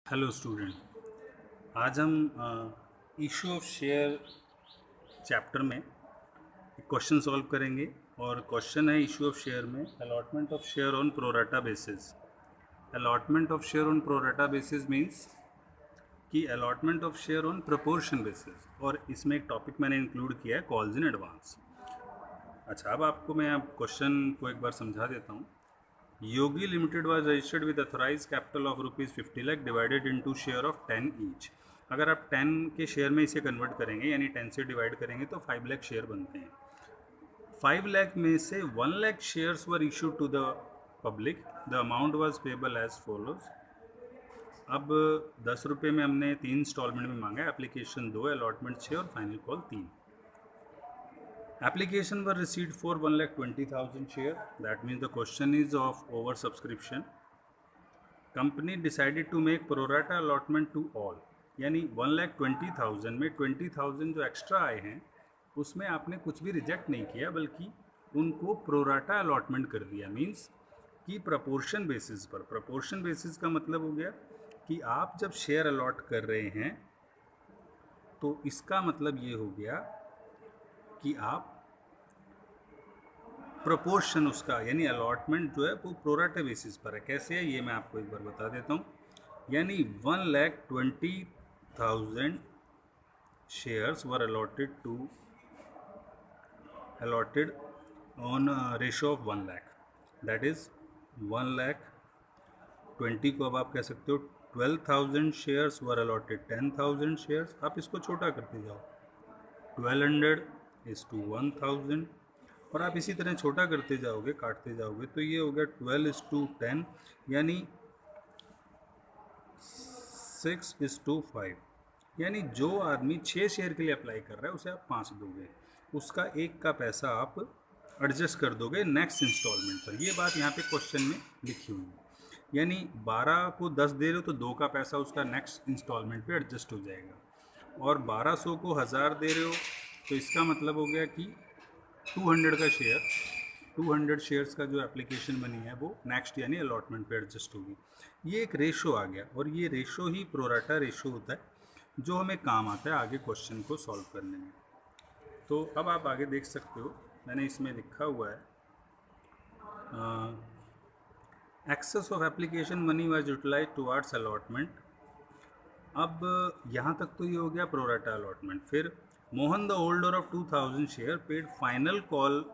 Hello student, आज हम issue of share chapter में एक क्वेश्चन सॉल्व करेंगे। और क्वेश्चन है इशू ऑफ शेयर में allotment of share on pro rata basis. Allotment of share on pro rata basis means कि allotment of share on proportion basis, और इसमें एक टॉपिक मैंने इंक्लूड किया है कॉल्स इन एडवांस। अच्छा, अब आपको मैं क्वेश्चन को एक बार समझा देता हूँ। Yogi limited was registered with authorised capital of ₹50 lakh divided into share of 10 each. अगर आप 10 के शेयर में इसे कन्वर्ट करेंगे, यानी 10 से डिवाइड करेंगे, तो 5 लाख शेयर बनते हैं। 5 लाख में से 1 lakh shares were issued to the public. The amount was payable as follows. अब 10 रुपये में हमने 3 इंस्टॉलमेंट में मांगा है। एप्लीकेशन 2, अलॉटमेंट 6 और final call 3। Application were received for 1,20,000 share. That means the question is of oversubscription. Company decided to make pro rata allotment to all. यानी 1,20,000 में 20,000 जो एक्स्ट्रा आए हैं उसमें आपने कुछ भी रिजेक्ट नहीं किया, बल्कि उनको प्रोराटा अलॉटमेंट कर दिया। मीन्स कि प्रपोर्शन बेसिस पर। प्रपोर्शन बेसिस का मतलब हो गया कि आप जब शेयर अलॉट कर रहे हैं तो इसका मतलब ये हो गया कि आप प्रोपोर्शन उसका, यानी अलॉटमेंट जो है वो प्रोराटा बेसिस पर है। कैसे है ये मैं आपको एक बार बता देता हूँ। यानी 1,20,000 shares were allotted on a ratio of 1 lakh, that is 1,20,000 को अब आप कह सकते हो 12,000 शेयर्स वर allotted 10,000 शेयर्स। आप इसको छोटा करते जाओ, 1200:1000, और आप इसी तरह छोटा करते जाओगे, काटते जाओगे, तो ये हो गया 12:10, यानी 6:5। यानी जो आदमी 6 शेयर के लिए अप्लाई कर रहा है उसे आप 5 दोगे, उसका एक का पैसा आप एडजस्ट कर दोगे नेक्स्ट इंस्टॉलमेंट पर। ये बात यहाँ पे क्वेश्चन में लिखी हुई है। यानी 12 को 10 दे रहे हो तो 2 का पैसा उसका नेक्स्ट इंस्टॉलमेंट पे एडजस्ट हो जाएगा, और 1200 को 1000 दे रहे हो तो इसका मतलब हो गया कि 200 शेयर्स का जो एप्लीकेशन मनी है वो नेक्स्ट यानी अलॉटमेंट पे एडजस्ट होगी। ये एक रेशो आ गया, और ये रेशो ही प्रोराटा रेशो होता है जो हमें काम आता है आगे क्वेश्चन को सॉल्व करने में। तो अब आप आगे देख सकते हो, मैंने इसमें लिखा हुआ है excess of application money was utilise towards allotment. अब यहाँ तक तो ये हो गया प्रोराटा अलॉटमेंट। फिर Mohan the holder of 2000 share paid final call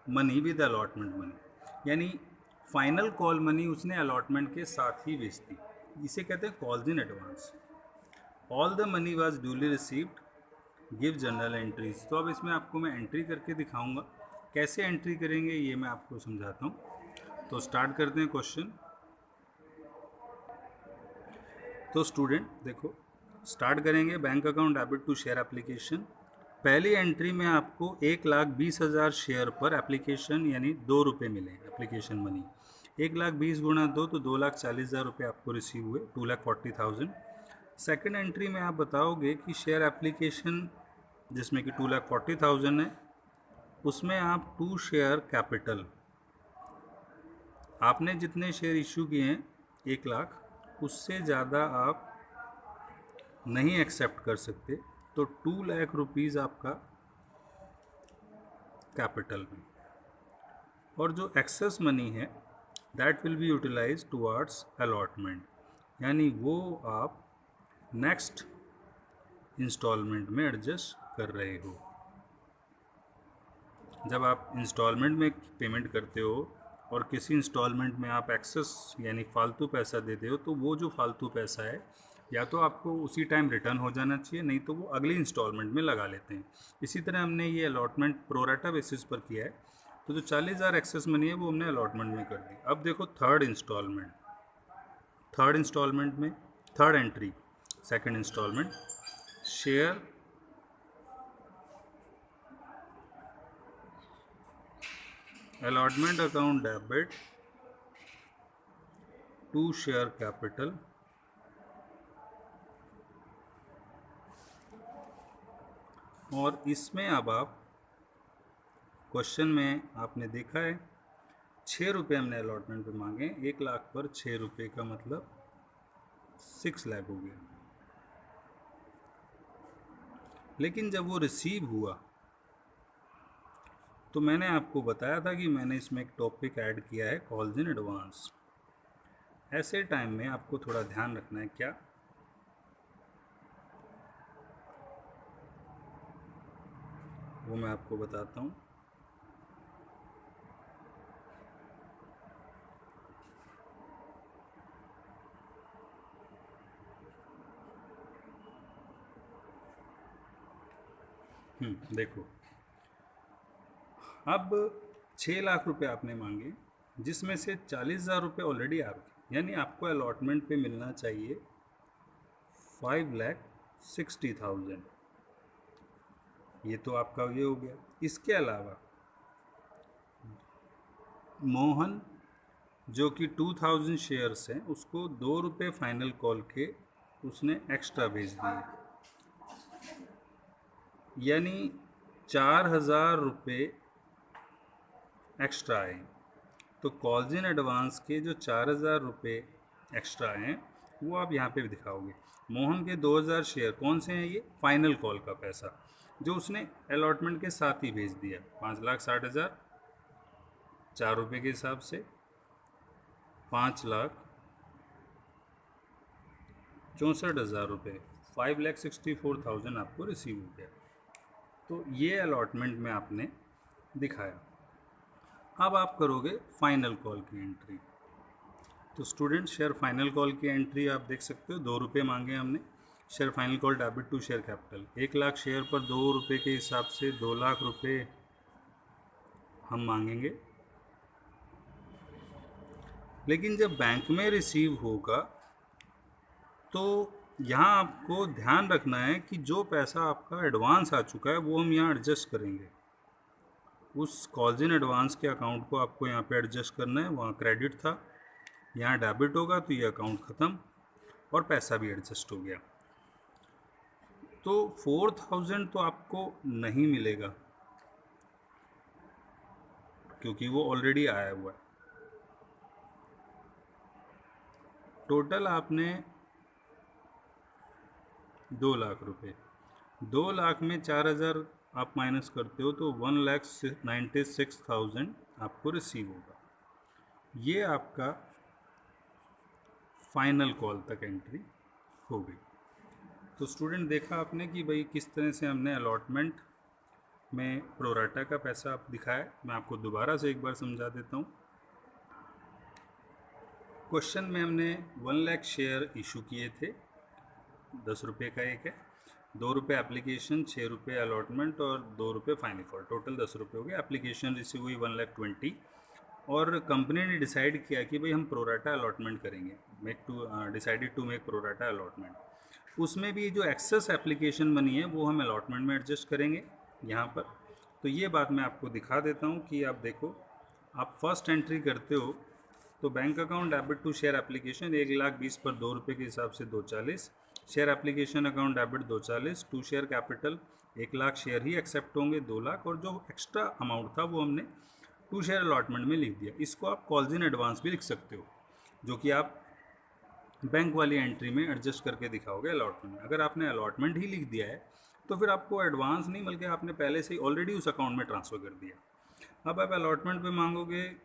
money with allotment money, यानी फाइनल कॉल मनी उसने अलॉटमेंट के साथ ही बेच दी। इसे कहते हैं calls in advance. All the money was duly received, give general entries. तो अब इसमें आपको मैं एंट्री करके दिखाऊंगा। कैसे एंट्री करेंगे ये मैं आपको समझाता हूँ। तो स्टार्ट करते हैं क्वेश्चन। तो स्टूडेंट देखो, स्टार्ट करेंगे bank account debit to share application. पहली एंट्री में आपको 1,20,000 शेयर पर एप्लीकेशन यानी 2 रुपये मिले एप्लीकेशन मनी। 1,20,000 गुणा 2 तो 2,40,000 रुपये आपको रिसीव हुए, 2,40,000। सेकेंड एंट्री में आप बताओगे कि शेयर एप्लीकेशन जिसमें कि 2,40,000 है, उसमें आप 2 शेयर कैपिटल, आपने जितने शेयर इशू किए हैं 1,00,000, उससे ज़्यादा आप नहीं एक्सेप्ट कर सकते, तो 2,00,000 रुपीज़ आपका कैपिटल में। और जो एक्सेस मनी है that will be utilise towards allotment, यानी वो आप नेक्स्ट इंस्टॉलमेंट में एडजस्ट कर रहे हो। जब आप इंस्टॉलमेंट में पेमेंट करते हो और किसी इंस्टॉलमेंट में आप एक्सेस यानी फालतू पैसा देते हो, तो वो जो फालतू पैसा है या तो आपको उसी टाइम रिटर्न हो जाना चाहिए, नहीं तो वो अगली इंस्टॉलमेंट में लगा लेते हैं। इसी तरह हमने ये अलॉटमेंट प्रोराटा बेसिस पर किया है, तो जो 40,000 एक्सेस मनी है वो हमने अलॉटमेंट में कर दी। अब देखो थर्ड इंस्टॉलमेंट में third entry, second instalment, share allotment account debit to share capital, और इसमें अब आप क्वेश्चन में आपने देखा है 6 रुपये हमने अलॉटमेंट पे मांगे। 1,00,000 पर 6 रुपये का मतलब 6 लाख हो गया। लेकिन जब वो रिसीव हुआ तो मैंने आपको बताया था कि मैंने इसमें एक टॉपिक ऐड किया है कॉल्स इन एडवांस। ऐसे टाइम में आपको थोड़ा ध्यान रखना है, क्या वो मैं आपको बताता हूँ। देखो, अब 6 लाख रुपए आपने मांगे, जिसमें से 40,000 रुपये ऑलरेडी आ गए, यानी आपको अलॉटमेंट पे मिलना चाहिए 5,60,000। ये तो आपका ये हो गया। इसके अलावा मोहन जो कि 2,000 शेयर्स हैं, उसको 2 रुपये फाइनल कॉल के उसने एक्स्ट्रा भेज दिए, यानी 4,000 रुपये एक्स्ट्रा आए। तो कॉल्स इन एडवांस के जो 4,000 रुपये एक्स्ट्रा हैं वो आप यहाँ पे भी दिखाओगे। मोहन के 2,000 शेयर कौन से हैं? ये फाइनल कॉल का पैसा जो उसने अलॉटमेंट के साथ ही भेज दिया, 5,60,000 4 रुपये के हिसाब से 5,64,000 रुपये, 5,64,000 आपको रिसीव हो गया। तो ये अलॉटमेंट में आपने दिखाया। अब आप करोगे फाइनल कॉल की एंट्री। तो स्टूडेंट, शेयर फाइनल कॉल की एंट्री आप देख सकते हो, 2 रुपये मांगे हमने। Share final call debit to share capital, 1 lakh share पर 2 रुपये के हिसाब से 2 लाख रुपये हम मांगेंगे। लेकिन जब बैंक में रिसीव होगा तो यहाँ आपको ध्यान रखना है कि जो पैसा आपका एडवांस आ चुका है वो हम यहाँ एडजस्ट करेंगे। उस कॉल्स इन एडवांस के अकाउंट को आपको यहाँ पे एडजस्ट करना है। वहाँ क्रेडिट था, यहाँ डेबिट होगा, तो ये अकाउंट ख़त्म और पैसा भी एडजस्ट हो गया। तो 4,000 तो आपको नहीं मिलेगा क्योंकि वो ऑलरेडी आया हुआ है। टोटल आपने 2 लाख रुपए, 2 लाख में 4,000 आप माइनस करते हो तो 1,96,000 आपको रिसीव होगा। ये आपका फाइनल कॉल तक एंट्री हो गई। तो स्टूडेंट, देखा आपने कि भाई किस तरह से हमने अलॉटमेंट में प्रोराटा का पैसा दिखाया। मैं आपको दोबारा से एक बार समझा देता हूँ। क्वेश्चन में हमने 1 लाख शेयर इशू किए थे, 10 रुपये का एक है, 2 रुपये एप्लीकेशन, 6 रुपये अलॉटमेंट और 2 रुपये फाइनल कॉल, टोटल 10 रुपये हो गए। एप्लीकेशन रिसीव हुई 1,20,000 और कंपनी ने डिसाइड किया कि भाई हम प्रोराटा अलॉटमेंट करेंगे, decided to make pro rata allotment. उसमें भी जो एक्सेस एप्लीकेशन मनी है वो हम अलॉटमेंट में एडजस्ट करेंगे यहाँ पर। तो ये बात मैं आपको दिखा देता हूँ कि आप देखो, आप फर्स्ट एंट्री करते हो तो bank account debit to share application 1,20,000 पर 2 रुपये के हिसाब से 240, share application account debit 240, to share capital 1 lakh share ही एक्सेप्ट होंगे 2 लाख, और जो एक्स्ट्रा अमाउंट था वो हमने टू शेयर अलॉटमेंट में लिख दिया। इसको आप कॉल्स इन एडवांस भी लिख सकते हो, जो कि आप बैंक वाली एंट्री में एडजस्ट करके दिखाओगे अलॉटमेंट में। अगर आपने अलॉटमेंट ही लिख दिया है तो फिर आपको एडवांस नहीं, बल्कि आपने पहले से ही ऑलरेडी उस अकाउंट में ट्रांसफ़र कर दिया। अब आप अलॉटमेंट पे मांगोगे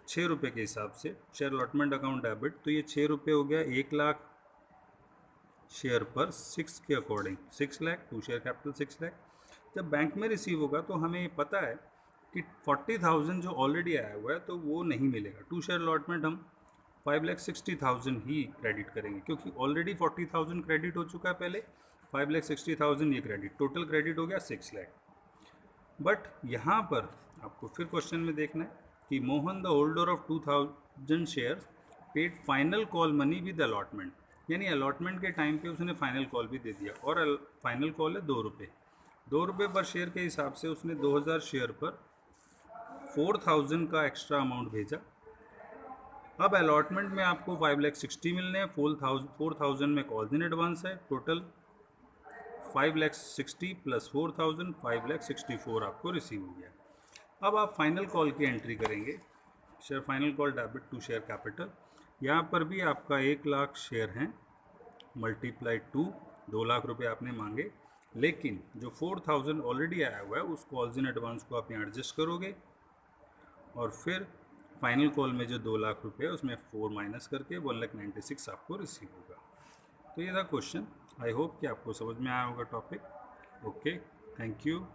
6 रुपये के हिसाब से, शेयर अलॉटमेंट अकाउंट डेबिट, तो ये 6 रुपये हो गया 1 लाख शेयर पर 6 के according 6 lakh, to share capital 6 lakh. जब बैंक में रिसीव होगा तो हमें पता है कि 40,000 जो ऑलरेडी आया हुआ है तो वो नहीं मिलेगा। टू शेयर अलॉटमेंट हम 5,60,000 ही क्रेडिट करेंगे क्योंकि ऑलरेडी 40,000 क्रेडिट हो चुका है पहले, 5,60,000 ये क्रेडिट, टोटल क्रेडिट हो गया 6 लाख। बट यहाँ पर आपको फिर क्वेश्चन में देखना है कि Mohan the holder of 2,000 shares paid final call money with allotment, यानी अलॉटमेंट के टाइम पे उसने फाइनल कॉल भी दे दिया, और फाइनल कॉल है 2 रुपये, 2 रुपये पर शेयर के हिसाब से उसने 2,000 शेयर पर 4,000 का एक्स्ट्रा अमाउंट भेजा। अब अलॉटमेंट में आपको 5,60,000 मिलने हैं, 4,000 में कॉल्स इन एडवांस है, टोटल 5,60,000 प्लस 4,000 5,64,000 आपको रिसीव हो गया। अब आप फाइनल कॉल की एंट्री करेंगे, share final call debit to share capital. यहाँ पर भी आपका 1 लाख शेयर हैं मल्टीप्लाई 2, 2 लाख रुपए आपने मांगे, लेकिन जो 4000 ऑलरेडी आया हुआ है उस कॉल्स इन एडवांस को आप यहाँ एडजस्ट करोगे और फिर फाइनल कॉल में जो 2 लाख रुपए है उसमें 4 माइनस करके 1,96,000 आपको रिसीव होगा। तो ये था क्वेश्चन। आई होप कि आपको समझ में आया होगा टॉपिक। Okay, thank you.